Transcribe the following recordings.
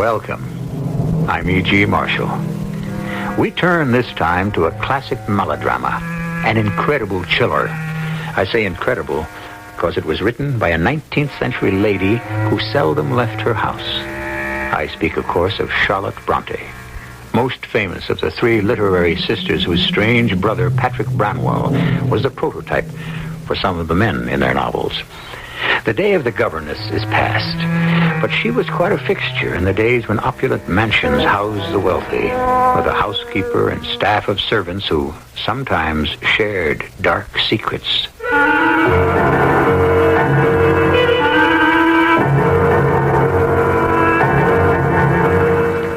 Welcome. I'm E.G. Marshall. We turn this time to a classic melodrama, an incredible chiller. I say incredible because it was written by a 19th century lady who seldom left her house. I speak, of course, of Charlotte Bronte, most famous of the three literary sisters whose strange brother, Patrick Branwell, was the prototype for some of the men in their novels. The day of the governess is past, but she was quite a fixture in the days when opulent mansions housed the wealthy, with a housekeeper and staff of servants who sometimes shared dark secrets.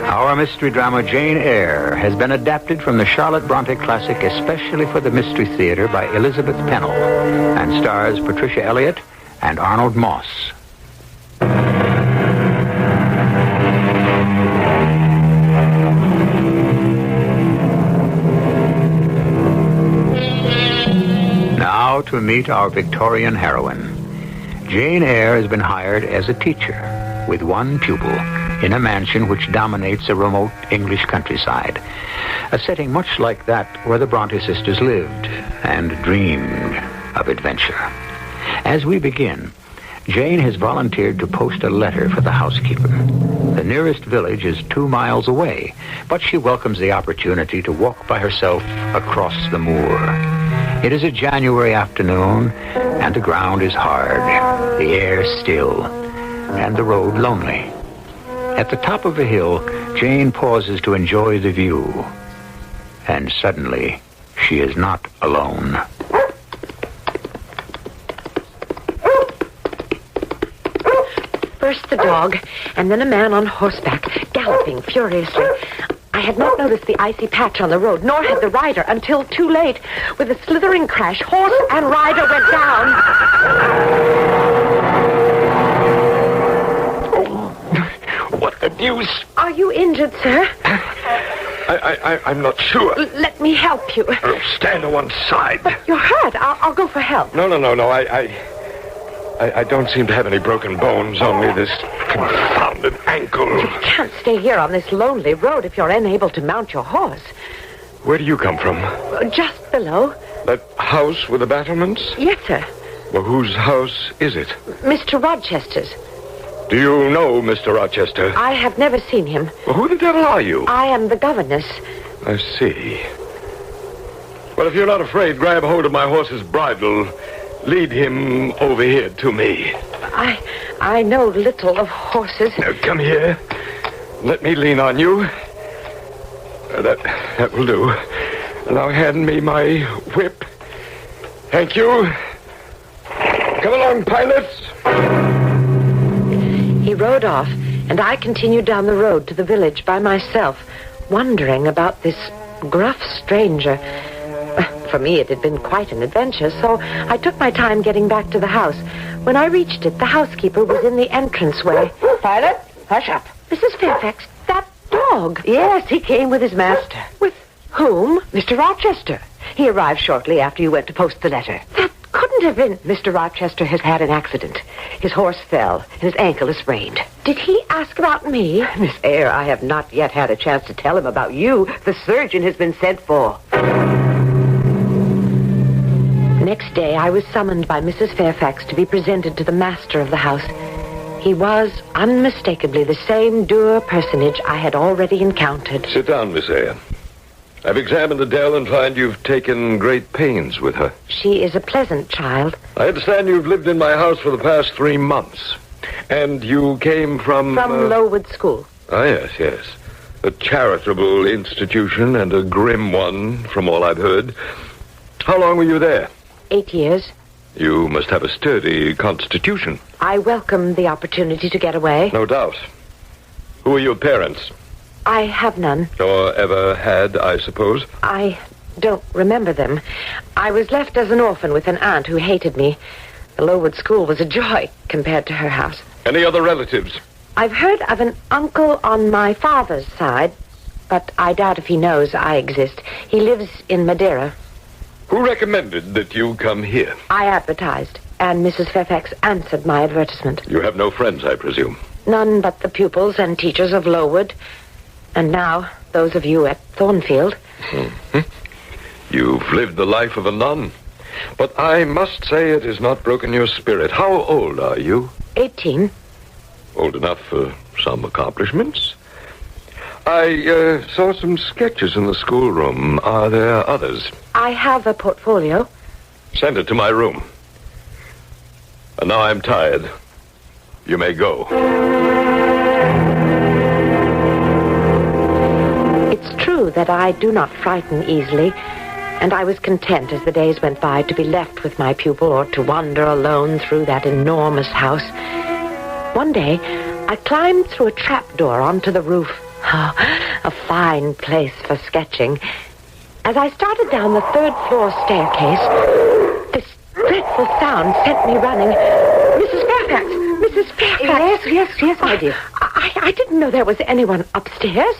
Our mystery drama Jane Eyre has been adapted from the Charlotte Bronte classic especially for the Mystery Theater by Elizabeth Pennell and stars Patricia Elliott and Arnold Moss. Now to meet our Victorian heroine. Jane Eyre has been hired as a teacher with one pupil in a mansion which dominates a remote English countryside, a setting much like that where the Bronte sisters lived and dreamed of adventure. As we begin, Jane has volunteered to post a letter for the housekeeper. The nearest village is 2 miles away, but she welcomes the opportunity to walk by herself across the moor. It is a January afternoon, and the ground is hard, the air still, and the road lonely. At the top of a hill, Jane pauses to enjoy the view. And suddenly, she is not alone. First the dog, and then a man on horseback, galloping furiously. I had not noticed the icy patch on the road, nor had the rider, until too late. With a slithering crash, horse and rider went down. Oh, what the deuce? Are you injured, sir? I'm not sure. Let me help you. Oh, stand to one side. But you're hurt. I'll go for help. No. I don't seem to have any broken bones, only this confounded ankle. You can't stay here on this lonely road if you're unable to mount your horse. Where do you come from? Just below. That house with the battlements? Yes, sir. Well, whose house is it? Mr. Rochester's. Do you know Mr. Rochester? I have never seen him. Well, who the devil are you? I am the governess. I see. Well, if you're not afraid, grab hold of my horse's bridle. Lead him over here to me. I know little of horses. Now, come here. Let me lean on you. That will do. Now hand me my whip. Thank you. Come along, pilots. He rode off, and I continued down the road to the village by myself, wondering about this gruff stranger. For me, it had been quite an adventure, so I took my time getting back to the house. When I reached it, the housekeeper was in the entranceway. Pilot, hush up. Mrs. Fairfax, that dog. Yes, he came with his master. With whom? Mr. Rochester. He arrived shortly after you went to post the letter. That couldn't have been... Mr. Rochester has had an accident. His horse fell, and his ankle is sprained. Did he ask about me? Miss Eyre, I have not yet had a chance to tell him about you. The surgeon has been sent for. Next day, I was summoned by Mrs. Fairfax to be presented to the master of the house. He was unmistakably the same dour personage I had already encountered. Sit down, Miss Eyre. I've examined Adele and find you've taken great pains with her. She is a pleasant child. I understand you've lived in my house for the past 3 months. And you came from... From Lowood School. Ah, yes. A charitable institution and a grim one, from all I've heard. How long were you there? 8 years. You must have a sturdy constitution. I welcomed the opportunity to get away. No doubt. Who are your parents? I have none. Or ever had, I suppose? I don't remember them. I was left as an orphan with an aunt who hated me. The Lowood School was a joy compared to her house. Any other relatives? I've heard of an uncle on my father's side, but I doubt if he knows I exist. He lives in Madeira. Who recommended that you come here? I advertised, and Mrs. Fairfax answered my advertisement. You have no friends, I presume? None but the pupils and teachers of Lowood. And now, those of you at Thornfield. Mm-hmm. You've lived the life of a nun. But I must say it has not broken your spirit. How old are you? 18. Old enough for some accomplishments. I saw some sketches in the schoolroom. Are there others? I have a portfolio. Send it to my room. And now I'm tired. You may go. It's true that I do not frighten easily, and I was content as the days went by to be left with my pupil or to wander alone through that enormous house. One day, I climbed through a trapdoor onto the roof. Oh, a fine place for sketching. As I started down the third-floor staircase, this dreadful sound sent me running. Mrs. Fairfax! Mrs. Fairfax! Yes, my dear. I didn't know there was anyone upstairs.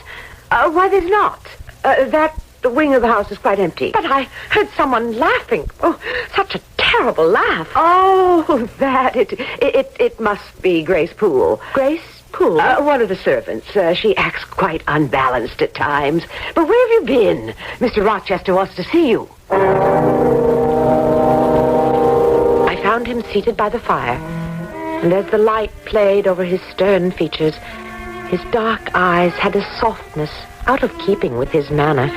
Why, there's not. That wing of the house is quite empty. But I heard someone laughing. Oh, such a terrible laugh. Oh, that. It must be Grace Poole. Grace Poole? One of the servants. She acts quite unbalanced at times. But where have you been? Mr. Rochester wants to see you. I found him seated by the fire, and as the light played over his stern features, his dark eyes had a softness out of keeping with his manner.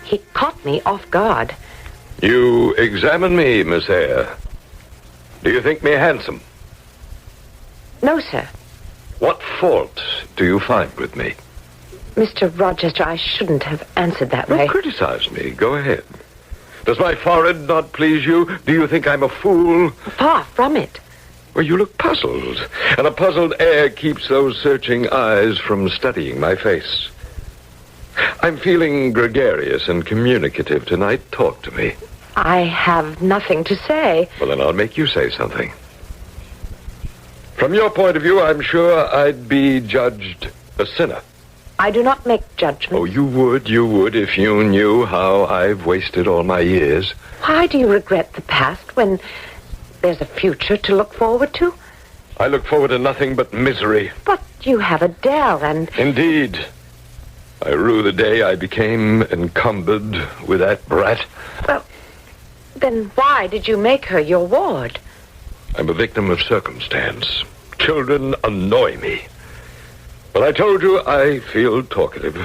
He caught me off guard. You examine me, Miss Eyre. Do you think me handsome? No, sir. What fault do you find with me? Mr. Rochester, I shouldn't have answered that way. Don't criticize me. Go ahead. Does my forehead not please you? Do you think I'm a fool? Far from it. Well, you look puzzled, and a puzzled air keeps those searching eyes from studying my face. I'm feeling gregarious and communicative tonight. Talk to me. I have nothing to say. Well, then I'll make you say something. From your point of view, I'm sure I'd be judged a sinner. I do not make judgments. Oh, you would if you knew how I've wasted all my years. Why do you regret the past when there's a future to look forward to? I look forward to nothing but misery. But you have Adele and... Indeed. I rue the day I became encumbered with that brat. Well, then why did you make her your ward? I'm a victim of circumstance. Children annoy me. But I told you I feel talkative.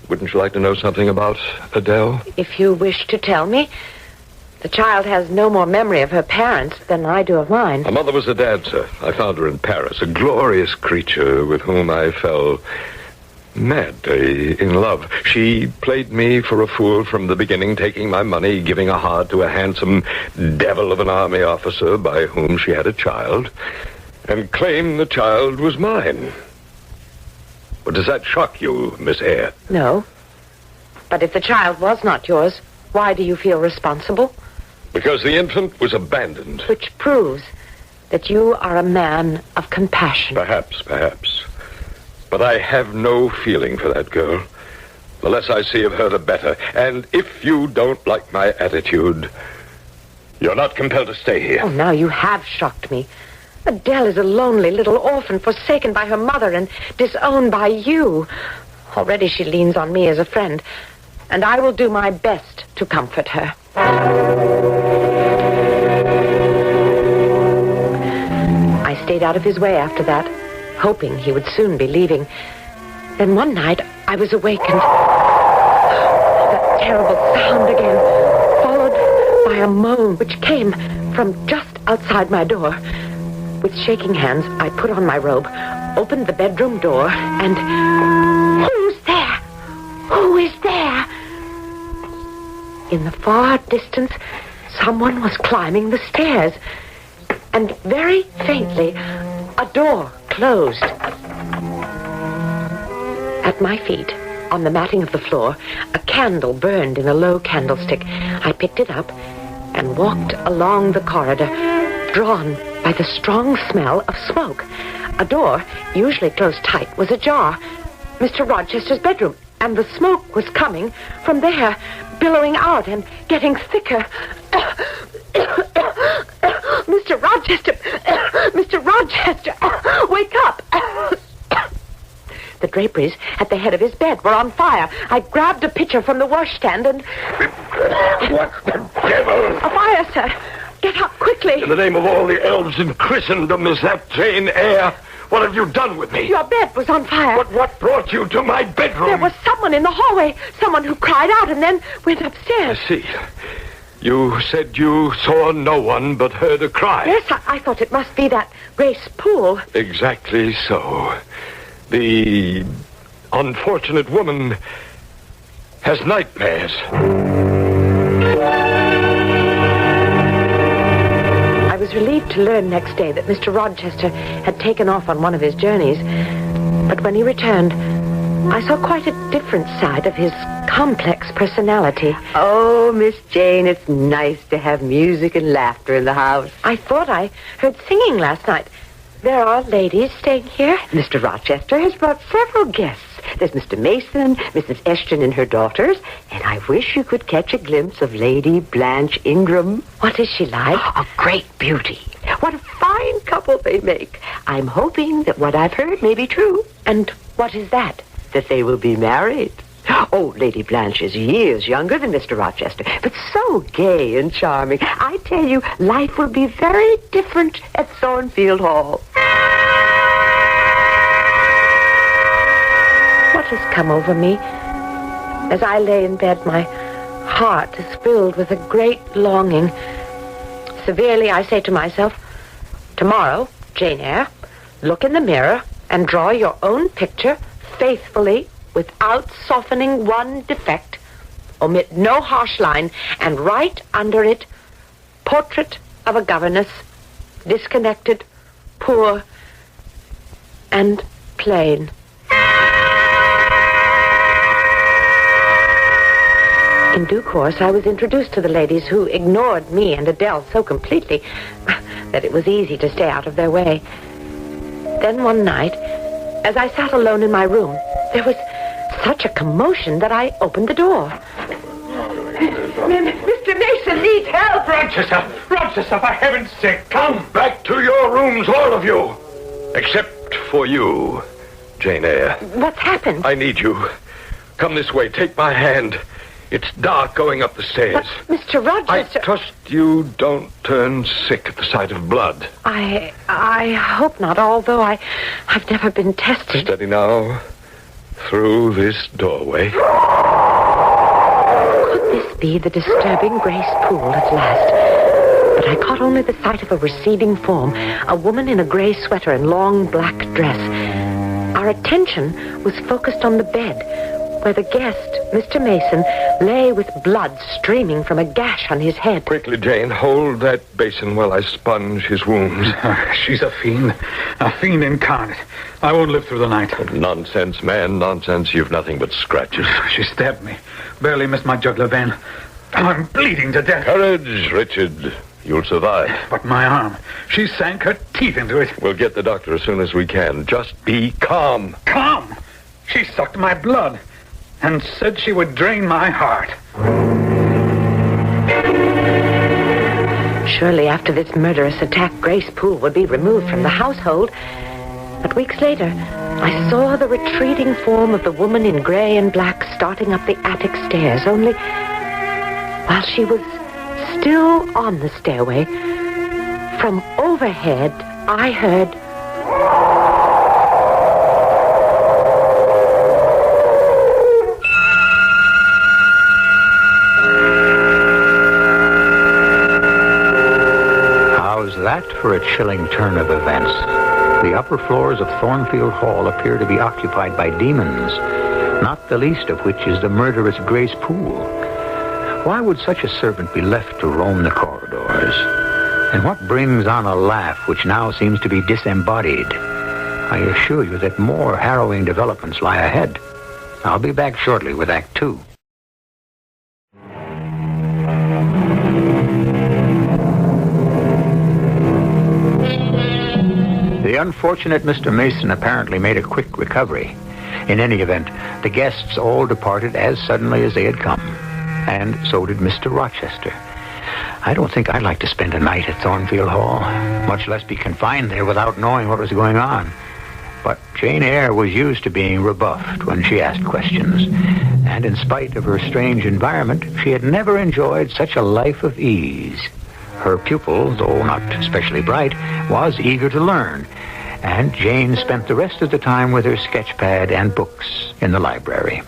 Wouldn't you like to know something about Adele? If you wish to tell me. The child has no more memory of her parents than I do of mine. Her mother was a dancer. I found her in Paris, a glorious creature with whom I fell madly in love. She played me for a fool from the beginning, taking my money, giving a heart to a handsome devil of an army officer by whom she had a child, and claimed the child was mine. Well, does that shock you, Miss Eyre? No. But if the child was not yours, why do you feel responsible? Because the infant was abandoned. Which proves that you are a man of compassion. Perhaps. But I have no feeling for that girl. The less I see of her, the better. And if you don't like my attitude, you're not compelled to stay here. Oh, now you have shocked me. Adele is a lonely little orphan, forsaken by her mother and disowned by you. Already she leans on me as a friend, and I will do my best to comfort her. I stayed out of his way after that, hoping he would soon be leaving. Then one night, I was awakened. That terrible sound again, followed by a moan which came from just outside my door. With shaking hands, I put on my robe, opened the bedroom door, and... Who's there? Who is there? In the far distance, someone was climbing the stairs. And very faintly, a door closed. At my feet, on the matting of the floor, a candle burned in a low candlestick. I picked it up and walked along the corridor, drawn by the strong smell of smoke. A door, usually closed tight, was ajar. Mr. Rochester's bedroom, and the smoke was coming from there, billowing out and getting thicker. Mr. Rochester, wake up! The draperies at the head of his bed were on fire. I grabbed a pitcher from the washstand and... What the devil? A fire, sir. Get up quickly. In the name of all the elves in Christendom, is that Jane Eyre? What have you done with me? Your bed was on fire. What brought you to my bedroom? There was someone in the hallway. Someone who cried out and then went upstairs. I see. You said you saw no one but heard a cry. Yes, I thought it must be that Grace Poole. Exactly so. The unfortunate woman has nightmares. I was relieved to learn next day that Mr. Rochester had taken off on one of his journeys. But when he returned, I saw quite a different side of his complex personality. Oh, Miss Jane, it's nice to have music and laughter in the house. I thought I heard singing last night. There are ladies staying here? Mr. Rochester has brought several guests. There's Mr. Mason, Mrs. Eshton and her daughters, and I wish you could catch a glimpse of Lady Blanche Ingram. What is she like? A great beauty. What a fine couple they make. I'm hoping that what I've heard may be true. And what is that? That they will be married. Oh, Lady Blanche is years younger than Mr. Rochester, but so gay and charming. I tell you, life will be very different at Thornfield Hall. What has come over me? As I lay in bed, my heart is filled with a great longing. Severely, I say to myself, tomorrow, Jane Eyre, look in the mirror and draw your own picture faithfully, without softening one defect. Omit no harsh line, and write under it, portrait of a governess, disconnected, poor, and plain. In due course, I was introduced to the ladies, who ignored me and Adele so completely that it was easy to stay out of their way. Then one night, as I sat alone in my room, there was such a commotion that I opened the door. Mr. Mason needs help! Rochester, for heaven's sake, come back to your rooms, all of you. Except for you, Jane Eyre. What's happened? I need you. Come this way, take my hand. It's dark going up the stairs. But, Mr. Rochester... I trust you don't turn sick at the sight of blood. I hope not, although I've never been tested. Steady now. Through this doorway. Could this be the disturbing Grace Poole at last? But I caught only the sight of a receding form, a woman in a gray sweater and long black dress. Our attention was focused on the bed, where the guest, Mr. Mason, lay with blood streaming from a gash on his head. Quickly, Jane, hold that basin while I sponge his wounds. She's a fiend incarnate. I won't live through the night. Nonsense, man, nonsense. You've nothing but scratches. She stabbed me. Barely missed my jugular vein. I'm bleeding to death. Courage, Richard. You'll survive. But my arm, she sank her teeth into it. We'll get the doctor as soon as we can. Just be calm. Calm? She sucked my blood and said she would drain my heart. Surely after this murderous attack, Grace Poole would be removed from the household. But weeks later, I saw the retreating form of the woman in gray and black starting up the attic stairs, only while she was still on the stairway, from overhead, I heard... How's that for a chilling turn of events? The upper floors of Thornfield Hall appear to be occupied by demons, not the least of which is the murderous Grace Poole. Why would such a servant be left to roam the corridors? And what brings on a laugh which now seems to be disembodied? I assure you that more harrowing developments lie ahead. I'll be back shortly with Act 2. The unfortunate Mr. Mason apparently made a quick recovery. In any event, the guests all departed as suddenly as they had come. And so did Mr. Rochester. I don't think I'd like to spend a night at Thornfield Hall, much less be confined there without knowing what was going on. But Jane Eyre was used to being rebuffed when she asked questions, and in spite of her strange environment, she had never enjoyed such a life of ease. Her pupil, though not especially bright, was eager to learn, and Jane spent the rest of the time with her sketchpad and books in the library.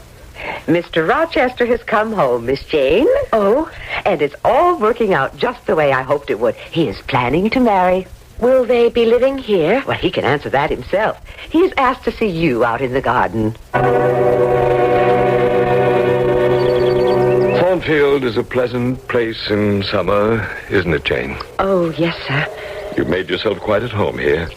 Mr. Rochester has come home, Miss Jane. Oh? And it's all working out just the way I hoped it would. He is planning to marry. Will they be living here? Well, he can answer that himself. He's asked to see you out in the garden. Thornfield is a pleasant place in summer, isn't it, Jane? Oh, yes, sir. You've made yourself quite at home here.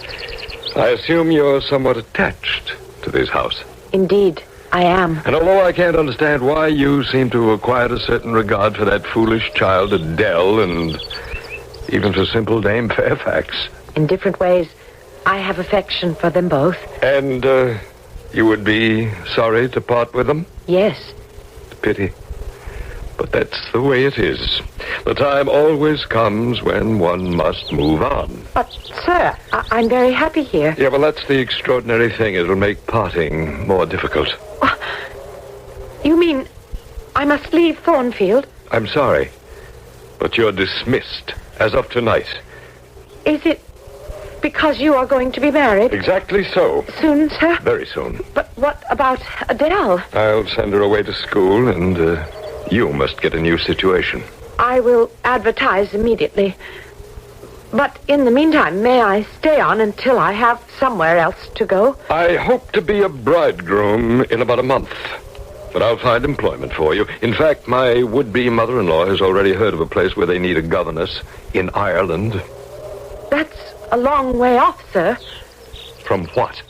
I assume you're somewhat attached to this house. Indeed, I am. And although I can't understand why you seem to have acquired a certain regard for that foolish child Adele and even for simple Dame Fairfax. In different ways, I have affection for them both. And you would be sorry to part with them? Yes. Pity. But that's the way it is. The time always comes when one must move on. But, sir, I'm very happy here. Yeah, well, that's the extraordinary thing. It'll make parting more difficult. You mean I must leave Thornfield? I'm sorry, but you're dismissed as of tonight. Is it because you are going to be married? Exactly so. Soon, sir? Very soon. But what about Adele? I'll send her away to school, and you must get a new situation. I will advertise immediately. But in the meantime, may I stay on until I have somewhere else to go? I hope to be a bridegroom in about a month. But I'll find employment for you. In fact, my would-be mother-in-law has already heard of a place where they need a governess in Ireland. That's a long way off, sir. From what?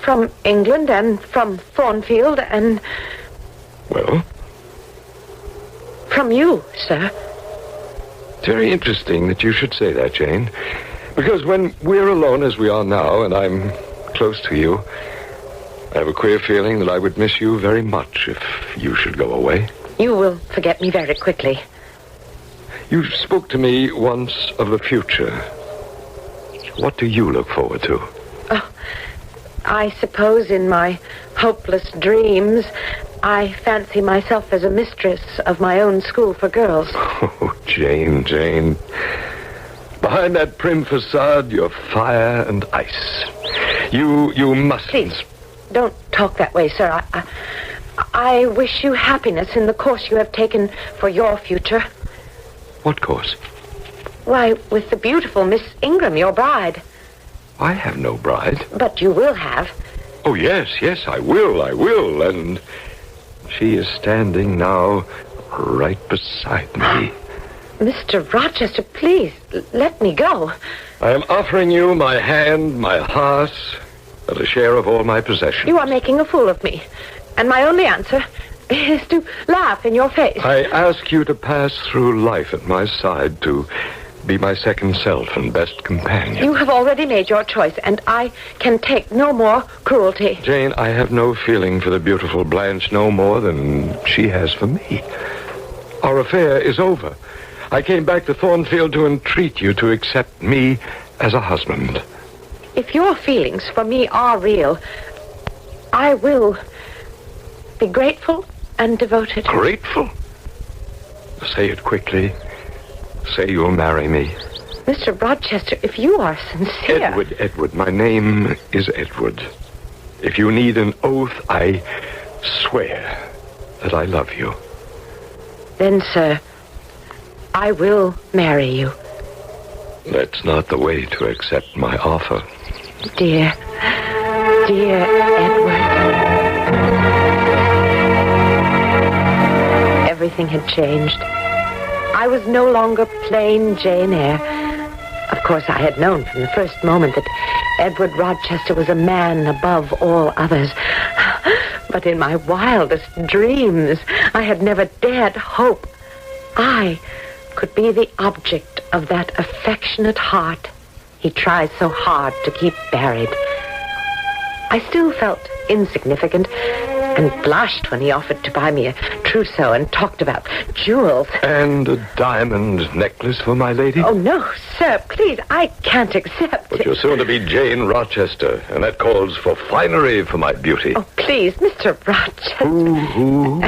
From England and from Thornfield and... Well? From you, sir. It's very interesting that you should say that, Jane. Because when we're alone as we are now, and I'm close to you, I have a queer feeling that I would miss you very much if you should go away. You will forget me very quickly. You spoke to me once of the future. What do you look forward to? Oh, I suppose in my hopeless dreams, I fancy myself as a mistress of my own school for girls. Oh, Jane. Behind that prim facade, you're fire and ice. You mustn't... Please, don't talk that way, sir. I wish you happiness in the course you have taken for your future. What course? Why, with the beautiful Miss Ingram, your bride. I have no bride. But you will have. Oh, yes, I will, and she is standing now right beside me. Mr. Rochester, please, let me go. I am offering you my hand, my heart, and a share of all my possessions. You are making a fool of me, and my only answer is to laugh in your face. I ask you to pass through life at my side, to be my second self and best companion. You have already made your choice, and I can take no more cruelty. Jane, I have no feeling for the beautiful Blanche, no more than she has for me. Our affair is over. I came back to Thornfield to entreat you to accept me as a husband. If your feelings for me are real, I will be grateful and devoted. Grateful? Say it quickly. Say you'll marry me. Mr. Rochester, if you are sincere... Edward. My name is Edward. If you need an oath, I swear that I love you. Then, sir, I will marry you. That's not the way to accept my offer. Dear Edward. Everything had changed. I was no longer plain Jane Eyre. Of course, I had known from the first moment that Edward Rochester was a man above all others. But in my wildest dreams, I had never dared hope I could be the object of that affectionate heart he tries so hard to keep buried. I still felt insignificant, and blushed when he offered to buy me a trousseau and talked about jewels. And a diamond necklace for my lady? Oh, no, sir, please, I can't accept But it. you're soon to be Jane Rochester, and that calls for finery for my beauty. Oh, please, Mr. Rochester. Who?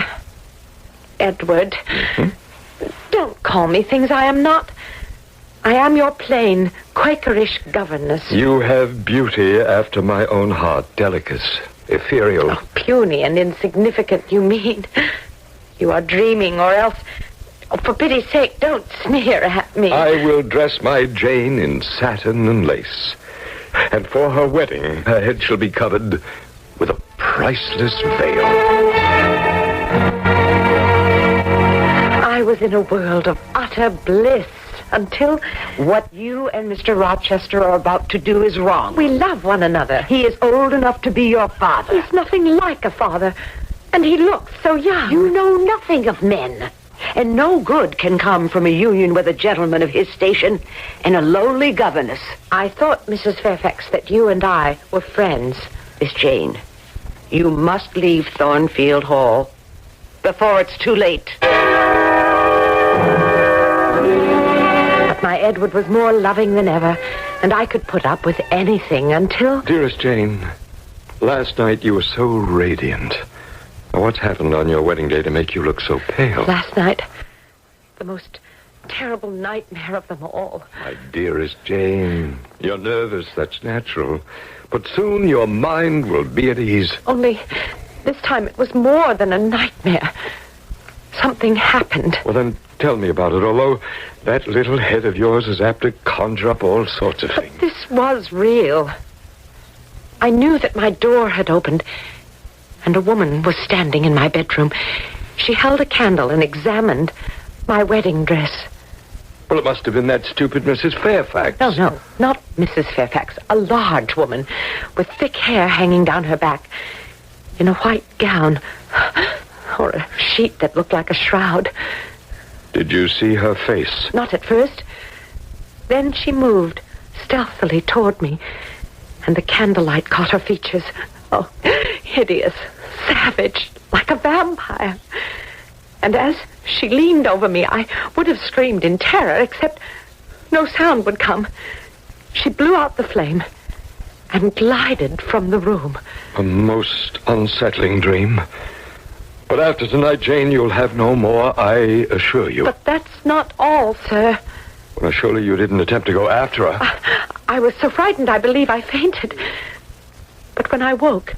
Edward. Don't call me things I am not. I am your plain, Quakerish governess. You have beauty after my own heart, delicate, ethereal. Oh, puny and insignificant, you mean. You are dreaming, or else... Oh, for pity's sake, don't sneer at me. I will dress my Jane in satin and lace. And for her wedding, her head shall be covered with a priceless veil. I was in a world of utter bliss until What you and Mr. Rochester are about to do is wrong. we love one another. He is old enough to be your father. He's nothing like a father, and he looks so young. You know nothing of men. And no good can come from a union with a gentleman of his station and a lowly governess. I thought, Mrs. Fairfax, that you and I were friends. Miss Jane, you must leave Thornfield Hall before it's too late. But my Edward was more loving than ever, and I could put up with anything until... Dearest Jane, last night you were so radiant. What's happened on your wedding day to make you look so pale? Last night, the most terrible nightmare of them all. My dearest Jane, you're nervous, that's natural. But soon your mind will be at ease. Only this time it was more than a nightmare. Something happened. Well, then tell me about it, although that little head of yours is apt to conjure up all sorts of things. This was real. I knew that my door had opened, and a woman was standing in my bedroom. She held a candle and examined my wedding dress. Well, it must have been that stupid Mrs. Fairfax. No, not Mrs. Fairfax. A large woman with thick hair hanging down her back, in a white gown, or a sheet that looked like a shroud. Did you see her face? Not at first. Then she moved stealthily toward me, and the candlelight caught her features. Oh, hideous, savage, like a vampire. And as she leaned over me, I would have screamed in terror, except no sound would come. She blew out the flame and glided from the room. A most unsettling dream. But after tonight, Jane, you'll have no more, I assure you. But that's not all, sir. Well, surely you didn't attempt to go after her. I was so frightened, I believe I fainted. But when I woke,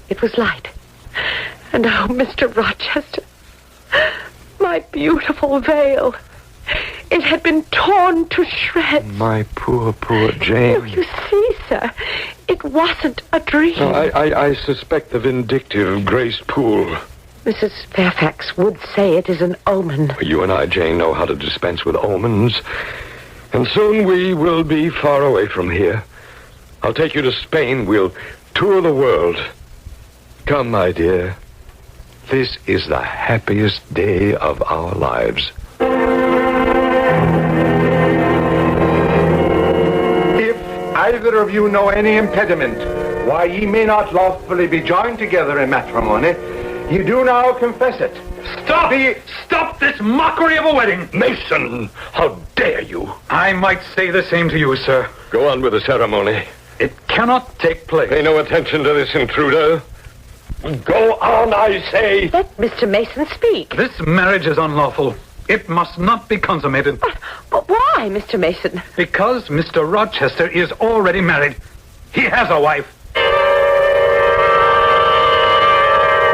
it was light. And oh, Mr. Rochester, my beautiful veil. It had been torn to shreds. My poor Jane. Oh, you see, sir, it wasn't a dream. No, I suspect the vindictive Grace Poole. Mrs. Fairfax would say it is an omen. You and I, Jane, know how to dispense with omens. And soon we will be far away from here. I'll take you to Spain. We'll tour the world. Come, my dear. This is the happiest day of our lives. If either of you know any impediment why ye may not lawfully be joined together in matrimony, ye do now confess it. Stop this mockery of a wedding! Mason, how dare you? I might say the same to you, sir. Go on with the ceremony. It cannot take place. Pay no attention to this intruder. Go on, I say. Let Mr. Mason speak. This marriage is unlawful. It must not be consummated. But why, Mr. Mason? Because Mr. Rochester is already married. He has a wife.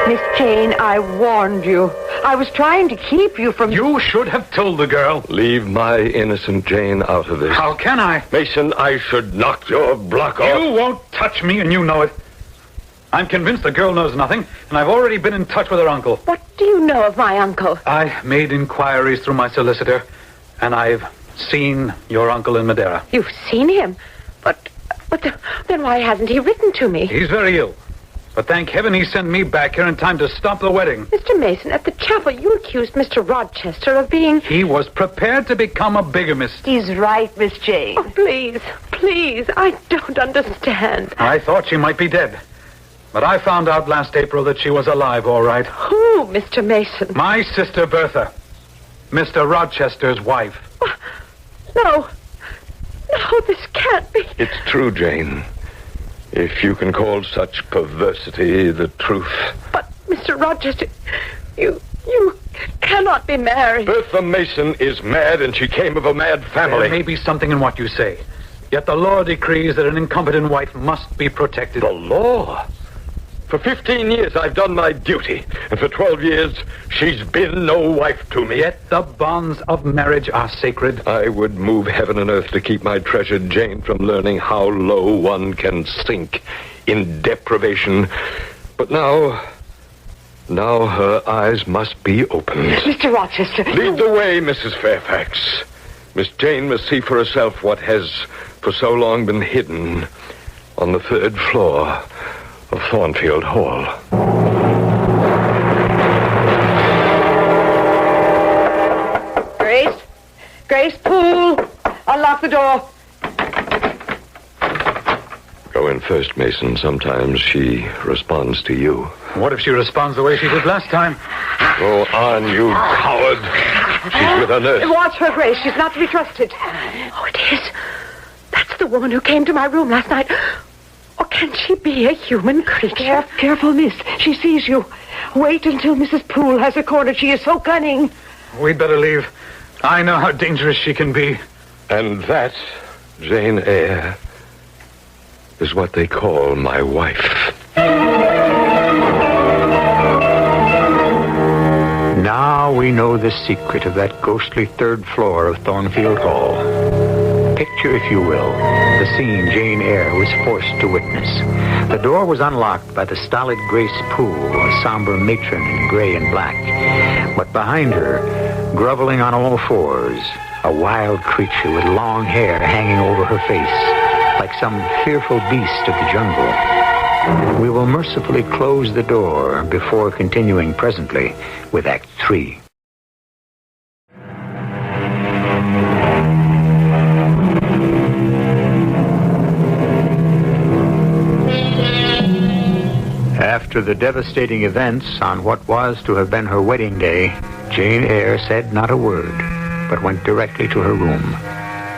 Miss Jane, I warned you. I was trying to keep you from... You should have told the girl. Leave my innocent Jane out of this. How can I? Mason, I should knock your block off. You won't touch me, and you know it. I'm convinced the girl knows nothing, and I've already been in touch with her uncle. What do you know of my uncle? I made inquiries through my solicitor, and I've seen your uncle in Madeira. You've seen him? But then why hasn't he written to me? He's very ill. But thank heaven he sent me back here in time to stop the wedding. Mr. Mason, at the chapel, you accused Mr. Rochester of being... He was prepared to become a bigamist. He's right, Miss Jane. Oh, please, I don't understand. I thought she might be dead. But I found out last April that she was alive, all right. Who, Mr. Mason? My sister Bertha. Mr. Rochester's wife. No. No, this can't be. It's true, Jane. If you can call such perversity the truth. But, Mr. Rochester, you cannot be married. Bertha Mason is mad, and she came of a mad family. There may be something in what you say. Yet the law decrees that an incompetent wife must be protected. The law? For 15 years, I've done my duty. And for 12 years, she's been no wife to me. Yet the bonds of marriage are sacred. I would move heaven and earth to keep my treasured Jane from learning how low one can sink in deprivation. But now her eyes must be opened. Mr. Rochester. Lead the way, Mrs. Fairfax. Miss Jane must see for herself what has for so long been hidden on the 3rd floor of Thornfield Hall. Grace Poole, unlock the door. Go in first, Mason. Sometimes she responds to you. What if she responds the way she did last time? Go on, you coward. She's with her nurse. Watch her, Grace. She's not to be trusted. Oh, it is. That's the woman who came to my room last night. Or can she be a human creature? Careful, miss. She sees you. Wait until Mrs. Poole has her cornered. She is so cunning. We'd better leave. I know how dangerous she can be. And that, Jane Eyre, is what they call my wife. Now we know the secret of that ghostly 3rd floor of Thornfield Hall. Picture, if you will, the scene Jane Eyre was forced to witness. The door was unlocked by the stolid Grace Poole, a somber matron in gray and black. But behind her, groveling on all fours, a wild creature with long hair hanging over her face, like some fearful beast of the jungle. We will mercifully close the door before continuing presently with Act 3. After the devastating events on what was to have been her wedding day, Jane Eyre said not a word, but went directly to her room.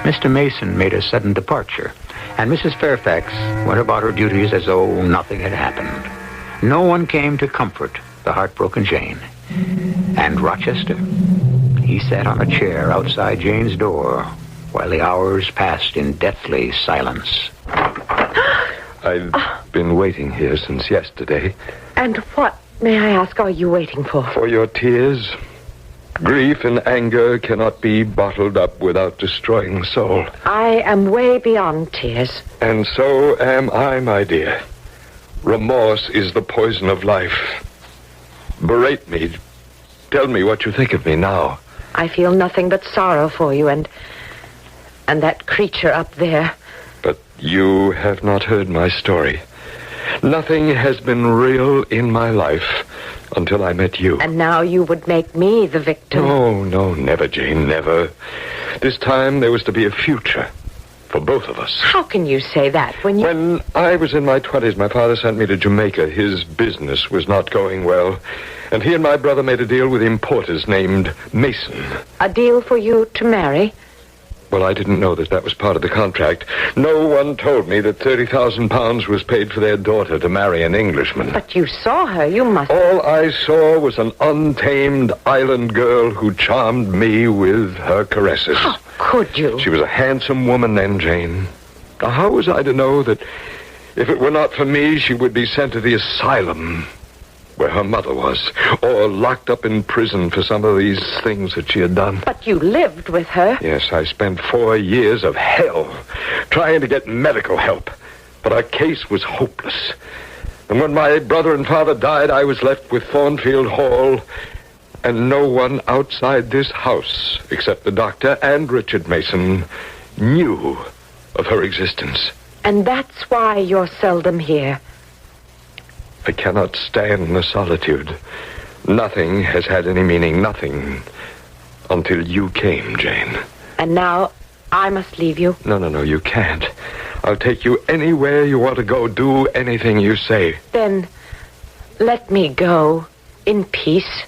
Mr. Mason made a sudden departure, and Mrs. Fairfax went about her duties as though nothing had happened. No one came to comfort the heartbroken Jane. And Rochester, he sat on a chair outside Jane's door while the hours passed in deathly silence. I've been waiting here since yesterday. And what, may I ask, are you waiting for? For your tears. Grief and anger cannot be bottled up without destroying the soul. I am way beyond tears. And so am I, my dear. Remorse is the poison of life. Berate me. Tell me what you think of me now. I feel nothing but sorrow for you and that creature up there. But you have not heard my story. Nothing has been real in my life until I met you. And now you would make me the victim. No, never, Jane, never. This time there was to be a future for both of us. How can you say that when you... When I was in my 20s, my father sent me to Jamaica. His business was not going well, and he and my brother made a deal with importers named Mason. A deal for you to marry? Well, I didn't know that was part of the contract. No one told me that £30,000 was paid for their daughter to marry an Englishman. But you saw her. You must... All I saw was an untamed island girl who charmed me with her caresses. How could you? She was a handsome woman then, Jane. Now, how was I to know that if it were not for me, she would be sent to the asylum where her mother was, or locked up in prison for some of these things that she had done? But you lived with her. Yes, I spent 4 years of hell trying to get medical help, but our case was hopeless. And when my brother and father died, I was left with Thornfield Hall, and no one outside this house, except the doctor and Richard Mason, knew of her existence. And that's why you're seldom here. I cannot stand the solitude. Nothing has had any meaning, nothing, until you came, Jane. And now I must leave you. No, you can't. I'll take you anywhere you want to go. Do anything you say. Then let me go in peace.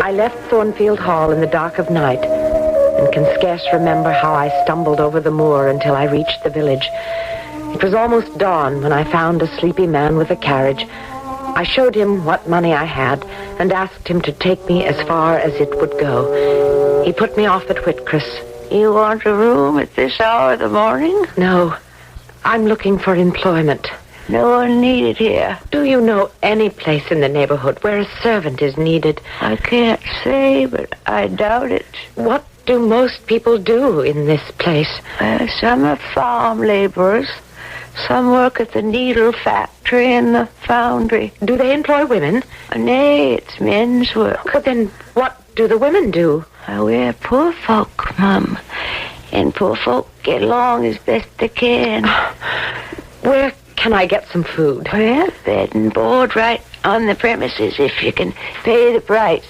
I left Thornfield Hall in the dark of night and can scarce remember how I stumbled over the moor until I reached the village. It was almost dawn when I found a sleepy man with a carriage. I showed him what money I had and asked him to take me as far as it would go. He put me off at Whitcross. You want a room at this hour of the morning? No, I'm looking for employment. No one needed here. Do you know any place in the neighborhood where a servant is needed? I can't say, but I doubt it. What do most people do in this place? Some are farm laborers. Some work at the needle factory and the foundry. Do they employ women? Nay, it's men's work. But then what do the women do? We're poor folk, Mum. And poor folk get along as best they can. Where can I get some food? Well, bed and board right on the premises if you can pay the price.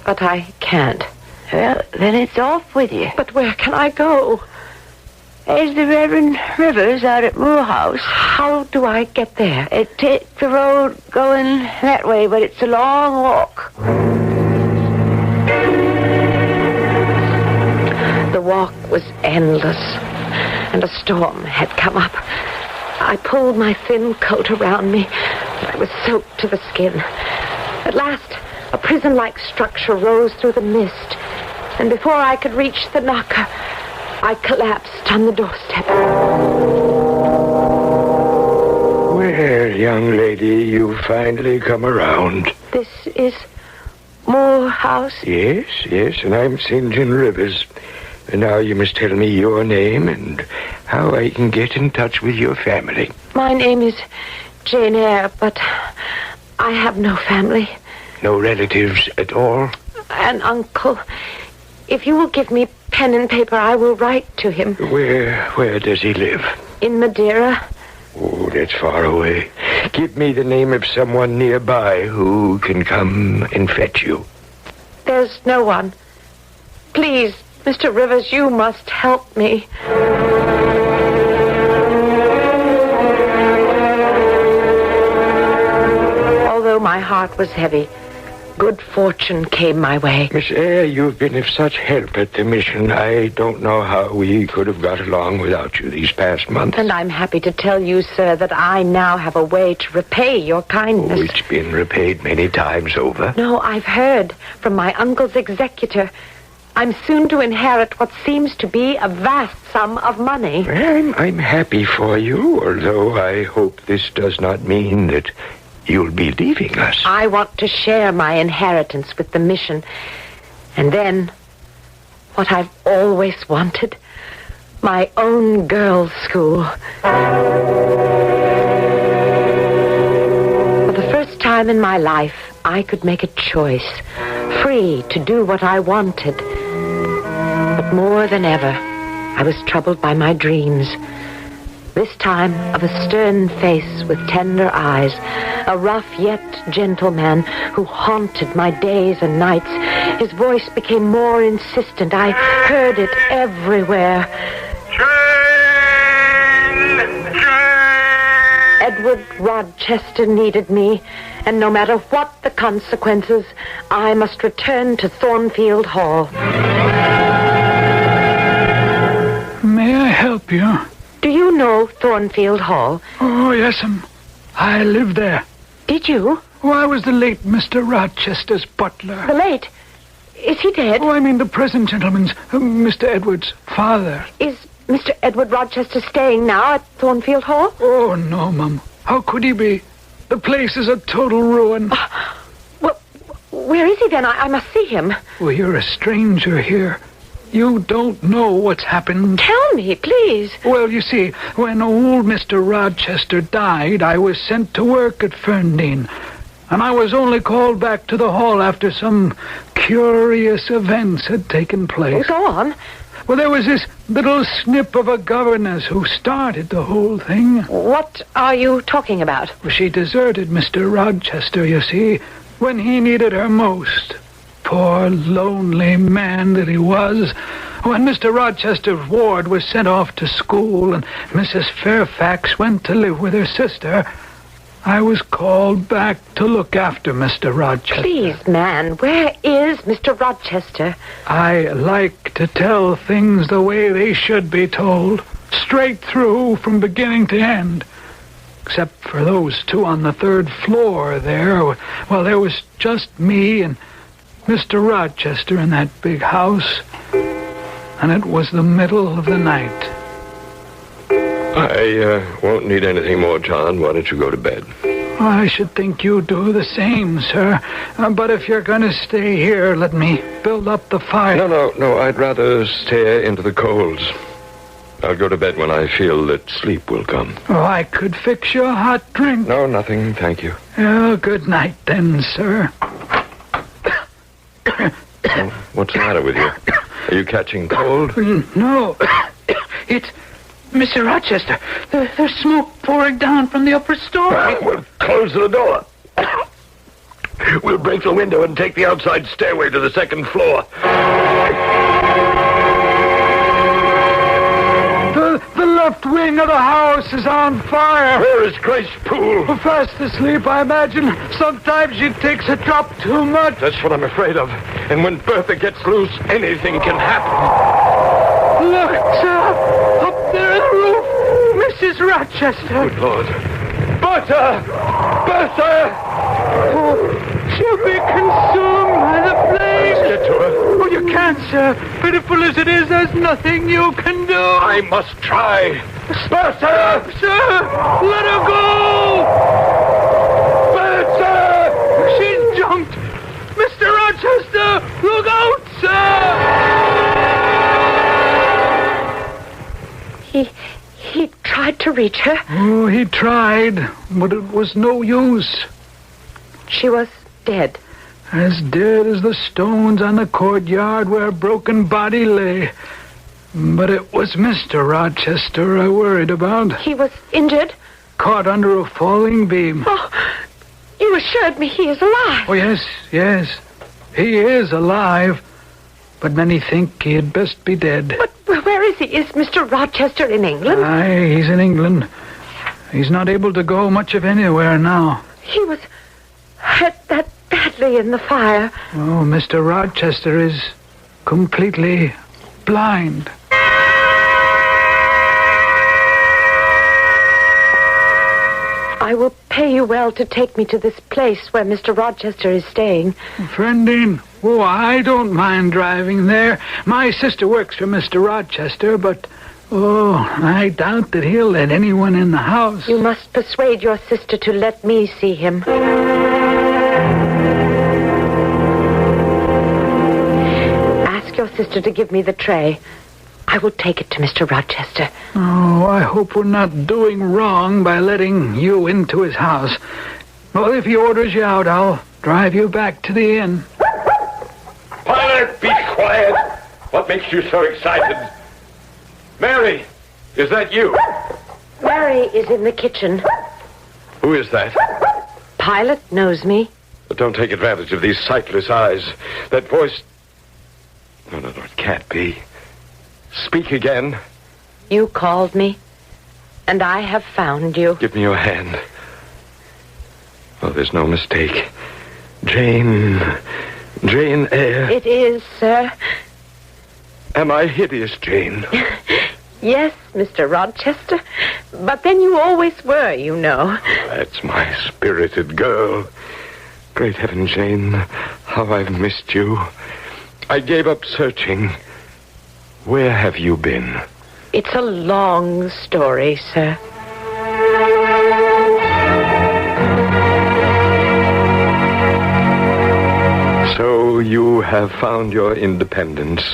But I can't. Well, then it's off with you. But where can I go? There's the Reverend Rivers out at Moorhouse. How do I get there? Take the road going that way, but it's a long walk. The walk was endless, and a storm had come up. I pulled my thin coat around me, and I was soaked to the skin. At last, a prison-like structure rose through the mist, and before I could reach the knocker, I collapsed on the doorstep. Well, young lady, you finally come around. This is Moorhouse? Yes, and I'm St. John Rivers. And now you must tell me your name and how I can get in touch with your family. My name is Jane Eyre, but I have no family. No relatives at all? An uncle. If you will give me pen and paper, I will write to him. Where does he live? In Madeira. Oh, that's far away. Give me the name of someone nearby who can come and fetch you. There's no one. Please, Mr. Rivers, you must help me. Although my heart was heavy, good fortune came my way. Miss Eyre, you've been of such help at the mission. I don't know how we could have got along without you these past months. And I'm happy to tell you, sir, that I now have a way to repay your kindness. Oh, it's been repaid many times over. No, I've heard from my uncle's executor. I'm soon to inherit what seems to be a vast sum of money. Well, I'm happy for you, although I hope this does not mean that you'll be leaving us. I want to share my inheritance with the mission. And then, what I've always wanted, my own girls' school. For the first time in my life, I could make a choice, free to do what I wanted. But more than ever, I was troubled by my dreams. This time of a stern face with tender eyes, a rough yet gentle man who haunted my days and nights. His voice became more insistent. I heard it everywhere. Jane! Edward Rochester needed me, and no matter what the consequences, I must return to Thornfield Hall. May I help you? Do you know Thornfield Hall? Oh, yes, I live there. Did you? Oh, I was the late Mr. Rochester's butler. The late? Is he dead? Oh, I mean the present gentleman's, Mr. Edward's father. Is Mr. Edward Rochester staying now at Thornfield Hall? Oh, no, Mum. How could he be? The place is a total ruin. Well, where is he then? I must see him. Well, you're a stranger here. You don't know what's happened. Tell me, please. Well, you see, when old Mr. Rochester died, I was sent to work at Ferndale. And I was only called back to the hall after some curious events had taken place. Go on. Well, there was this little snip of a governess who started the whole thing. What are you talking about? Well, she deserted Mr. Rochester, you see, when he needed her most. poor, lonely man that he was. When Mr. Rochester's ward was sent off to school and Mrs. Fairfax went to live with her sister, I was called back to look after Mr. Rochester. Please, man, where is Mr. Rochester? I like to tell things the way they should be told, straight through from beginning to end. Except for those two on the third floor there. Well, there was just me and Mr. Rochester in that big house. And it was the middle of the night. I won't need anything more, John. Why don't you go to bed? I should think you do the same, sir. But if you're going to stay here, let me build up the fire. No. I'd rather stare into the coals. I'll go to bed when I feel that sleep will come. Oh, I could fix you a hot drink. No, nothing, thank you. Oh, good night then, sir. Oh, what's the matter with you? Are you catching cold? No. It's Mr. Rochester. There's smoke pouring down from the upper story. We'll close the door. We'll break the window and take the outside stairway to the second floor. The left wing of the house is on fire. Where is Grace Poole? Fast asleep, I imagine. Sometimes she takes a drop too much. That's what I'm afraid of. And when Bertha gets loose, anything can happen. Look, sir. Up there on the roof. Mrs. Rochester. Good Lord. Bertha! Bertha! Oh, she'll be consumed by the flames. Let's get to her. Oh, you can't, sir. Pitiful as it is, there's nothing you can do. I must try. Bertha! Sir, let her go! Bertha! She's jumped! Mr. Rochester, look out, sir! He tried to reach her. Oh, he tried, but it was no use. She was dead. As dead as the stones on the courtyard where a broken body lay. But it was Mr. Rochester I worried about. He was injured? Caught under a falling beam. Oh, you assured me he is alive. Oh, yes. He is alive. But many think he had best be dead. But where is he? Is Mr. Rochester in England? Aye, he's in England. He's not able to go much of anywhere now. He was hurt that badly in the fire. Oh, Mr. Rochester is completely blind. I will pay you well to take me to this place where Mr. Rochester is staying. Friendin, oh, I don't mind driving there. My sister works for Mr. Rochester, but, I doubt that he'll let anyone in the house. You must persuade your sister to let me see him. Ask your sister to give me the tray. I will take it to Mr. Rochester. Oh, I hope we're not doing wrong by letting you into his house. Well, if he orders you out, I'll drive you back to the inn. Pilot, be quiet. What makes you so excited? Mary, is that you? Mary is in the kitchen. Who is that? Pilot knows me. But don't take advantage of these sightless eyes. That voice... No, it can't be. Speak again. You called me, and I have found you. Give me your hand. Oh, there's no mistake. Jane Eyre. It is, sir. Am I hideous, Jane? Yes, Mr. Rochester. But then you always were, you know. That's my spirited girl. Great heaven, Jane, how I've missed you. I gave up searching. Where have you been? It's a long story, sir. So you have found your independence.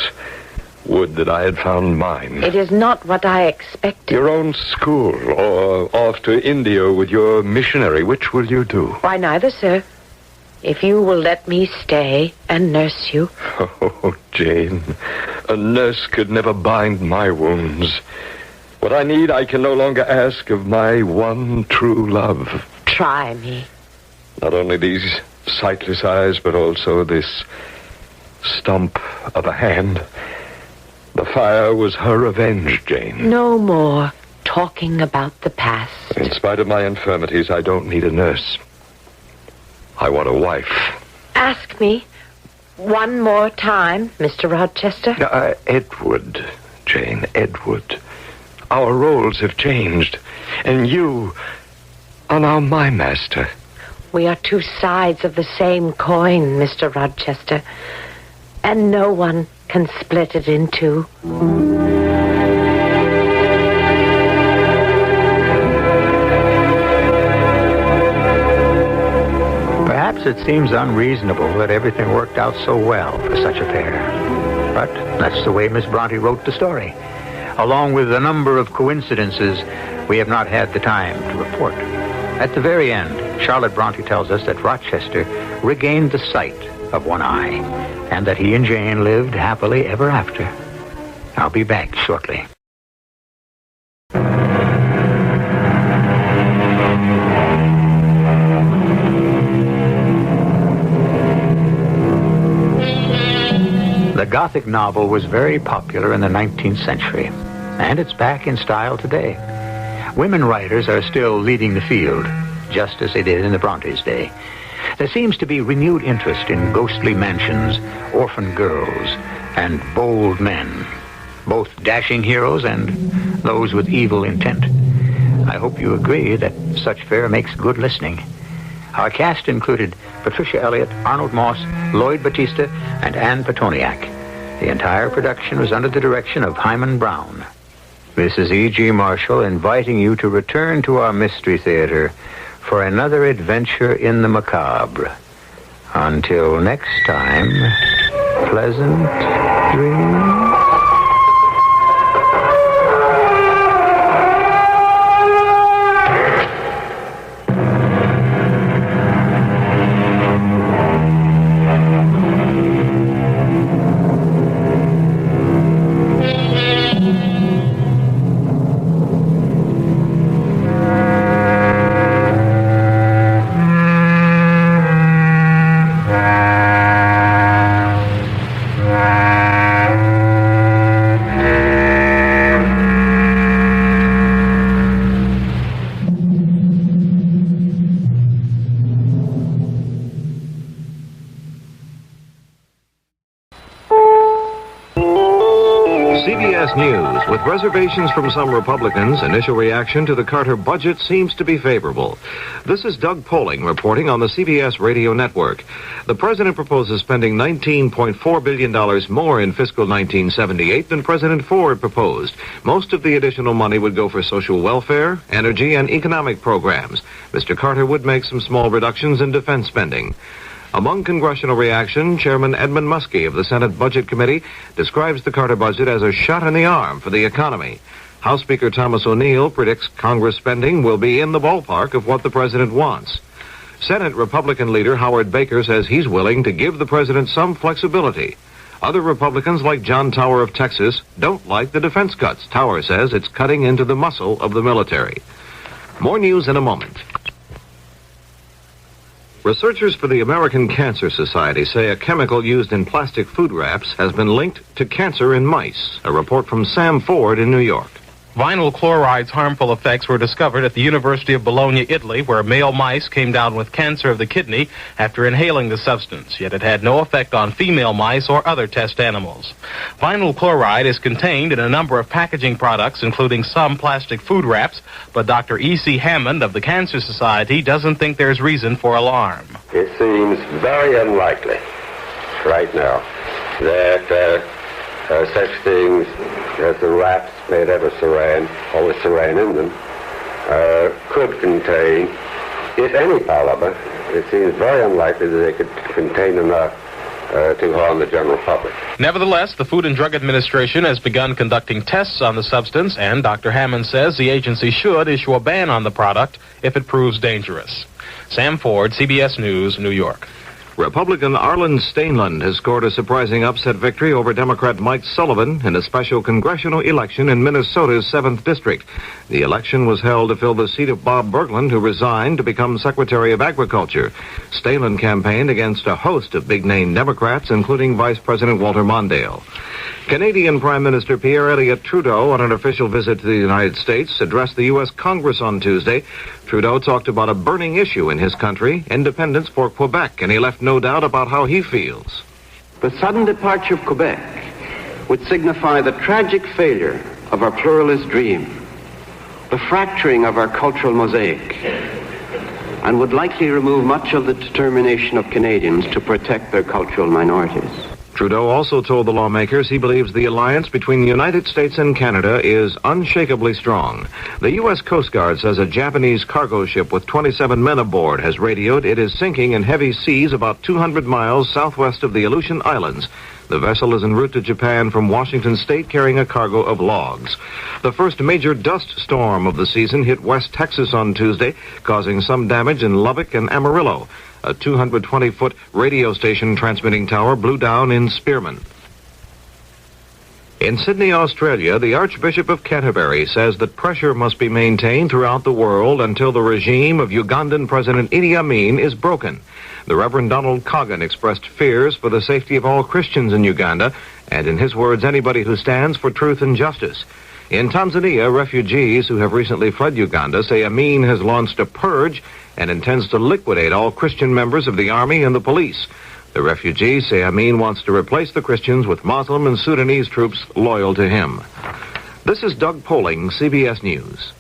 Would that I had found mine. It is not what I expected. Your own school, or off to India with your missionary. Which will you do? Why, neither, sir. If you will let me stay and nurse you. Oh, Jane, a nurse could never bind my wounds. What I need, I can no longer ask of my one true love. Try me. Not only these sightless eyes, but also this stump of a hand. The fire was her revenge, Jane. No more talking about the past. In spite of my infirmities, I don't need a nurse. I want a wife. Ask me one more time, Mr. Rochester. Edward, Jane, Edward. Our roles have changed, and you are now my master. We are two sides of the same coin, Mr. Rochester, and no one can split it in two. Perhaps it seems unreasonable that everything worked out so well for such a pair. But that's the way Miss Bronte wrote the story. Along with a number of coincidences we have not had the time to report. At the very end, Charlotte Bronte tells us that Rochester regained the sight of one eye, and that he and Jane lived happily ever after. I'll be back shortly. The Gothic novel was very popular in the 19th century, and it's back in style today. Women writers are still leading the field, just as they did in the Brontes' day. There seems to be renewed interest in ghostly mansions, orphan girls, and bold men, both dashing heroes and those with evil intent. I hope you agree that such fare makes good listening. Our cast included Patricia Elliott, Arnold Moss, Lloyd Battista, and Anne Petoniak. The entire production was under the direction of Hyman Brown. This is E.G. Marshall inviting you to return to our Mystery Theater for another adventure in the macabre. Until next time, pleasant dreams. CBS News. With reservations from some Republicans, initial reaction to the Carter budget seems to be favorable. This is Doug Poling reporting on the CBS radio network. The president proposes spending $19.4 billion more in fiscal 1978 than President Ford proposed. Most of the additional money would go for social welfare, energy, and economic programs. Mr. Carter would make some small reductions in defense spending. Among congressional reaction, Chairman Edmund Muskie of the Senate Budget Committee describes the Carter budget as a shot in the arm for the economy. House Speaker Thomas O'Neill predicts Congress spending will be in the ballpark of what the president wants. Senate Republican leader Howard Baker says he's willing to give the president some flexibility. Other Republicans, like John Tower of Texas, don't like the defense cuts. Tower says it's cutting into the muscle of the military. More news in a moment. Researchers for the American Cancer Society say a chemical used in plastic food wraps has been linked to cancer in mice. A report from Sam Ford in New York. Vinyl chloride's harmful effects were discovered at the University of Bologna, Italy, where male mice came down with cancer of the kidney after inhaling the substance, yet it had no effect on female mice or other test animals. Vinyl chloride is contained in a number of packaging products, including some plastic food wraps, but Dr. E.C. Hammond of the Cancer Society doesn't think there's reason for alarm. It seems very unlikely right now that such things as the wraps made out of saran, or with saran in them, could contain, if any polymer, it seems very unlikely that they could contain enough to harm the general public. Nevertheless, the Food and Drug Administration has begun conducting tests on the substance, and Dr. Hammond says the agency should issue a ban on the product if it proves dangerous. Sam Ford, CBS News, New York. Republican Arlen Stainland has scored a surprising upset victory over Democrat Mike Sullivan in a special congressional election in Minnesota's 7th District. The election was held to fill the seat of Bob Bergland, who resigned to become Secretary of Agriculture. Stainland campaigned against a host of big-name Democrats, including Vice President Walter Mondale. Canadian Prime Minister Pierre Elliott Trudeau, on an official visit to the United States, addressed the U.S. Congress on Tuesday. Trudeau talked about a burning issue in his country, independence for Quebec, and he left no doubt about how he feels. The sudden departure of Quebec would signify the tragic failure of our pluralist dream, the fracturing of our cultural mosaic, and would likely remove much of the determination of Canadians to protect their cultural minorities. Trudeau also told the lawmakers he believes the alliance between the United States and Canada is unshakably strong. The U.S. Coast Guard says a Japanese cargo ship with 27 men aboard has radioed it is sinking in heavy seas about 200 miles southwest of the Aleutian Islands. The vessel is en route to Japan from Washington State carrying a cargo of logs. The first major dust storm of the season hit West Texas on Tuesday, causing some damage in Lubbock and Amarillo. A 220-foot radio station transmitting tower blew down in Spearman. In Sydney, Australia, the Archbishop of Canterbury says that pressure must be maintained throughout the world until the regime of Ugandan President Idi Amin is broken. The Reverend Donald Coggan expressed fears for the safety of all Christians in Uganda, and in his words, anybody who stands for truth and justice. In Tanzania, refugees who have recently fled Uganda say Amin has launched a purge and intends to liquidate all Christian members of the army and the police. The refugees say Amin wants to replace the Christians with Muslim and Sudanese troops loyal to him. This is Doug Poling, CBS News.